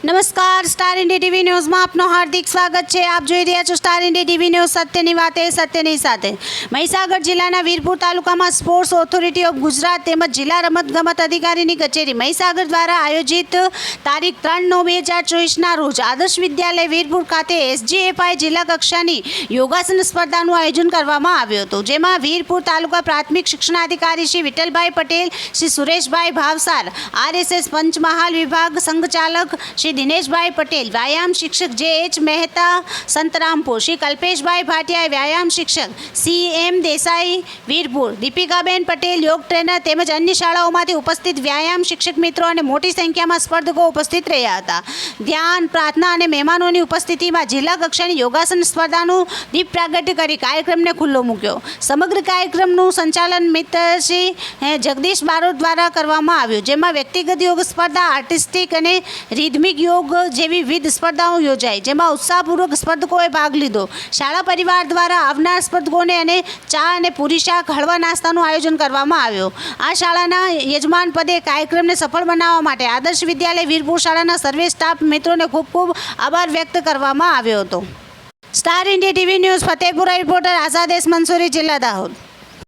નમસ્કાર, star India TV ન્યૂઝમાં આપનું હાર્દિક સ્વાગત છે। આપ જોઈ રહ્યા છો સ્ટાર ઇન્ડિયા ટીવી ન્યૂઝ, સત્યની વાતે સત્યની સાથે। મહીસાગર જિલ્લાના વીરપુર તાલુકામાં સ્પોર્ટ્સ ઓથોરિટી ઓફ ગુજરાત તેમજ જિલ્લા રમતગમત અધિકારીની કચેરી મહીસાગર દ્વારા આયોજિત તારીખ 3/9/2024ના રોજ આદર્શ વિદ્યાલય વીરપુર ખાતે SGFI જિલ્લા કક્ષાની યોગાસન સ્પર્ધાનું આયોજન કરવામાં આવ્યું હતું, જેમાં વીરપુર તાલુકા પ્રાથમિક શિક્ષણાધિકારી શ્રી વિઠ્ઠલભાઈ પટેલ, શ્રી સુરેશભાઈ ભાવસાર, RSS પંચમહાલ વિભાગ સંઘચાલક શ્રી દિનેશભાઈ પટેલ, વ્યાયામ શિક્ષક JH મહેતા સંતરામપુર, શ્રી કલ્પેશભાઈ ભાટિયા, વ્યાયામ શિક્ષક CM દેસાઈ વીરપુર, દીપિકાબેન પટેલ યોગ ટ્રેનર તેમજ અન્ય શાળાઓમાંથી ઉપસ્થિત વ્યાયામ શિક્ષક મિત્રો અને મોટી સંખ્યામાં સ્પર્ધકો ઉપસ્થિત રહ્યા હતા। ધ્યાન, પ્રાર્થના અને મહેમાનોની ઉપસ્થિતિમાં જિલ્લા કક્ષાની યોગાસન સ્પર્ધાનું દીપ પ્રાગટ્ય કરી કાર્યક્રમને ખુલ્લો મૂક્યો। સમગ્ર કાર્યક્રમનું સંચાલન મિત્ર શ્રી જગદીશ બારોટ દ્વારા કરવામાં આવ્યું, જેમાં વ્યક્તિગત યોગ સ્પર્ધા, આર્ટિસ્ટિક અને રીધમિક યોગ જેવી વિવિધ સ્પર્ધાઓ યોજાઈ, જેમાં ઉત્સાહપૂર્વક સ્પર્ધકોએ ભાગ લીધો। શાળા પરિવાર દ્વારા આવનાર સ્પર્ધકોને અને ચા અને પૂરી શાક, હળવા નાસ્તાનું આયોજન કરવામાં આવ્યું। આ શાળાના યજમાન પદે કાર્યક્રમને સફળ બનાવવા માટે આદર્શ વિદ્યાલય વીરપુર શાળાના સર્વે સ્ટાફ મિત્રોને ખૂબ ખૂબ આભાર વ્યક્ત કરવામાં આવ્યો હતો। Star India TV news Fatepura reporter Azad S Mansuri, જિલ્લા દાહોદ।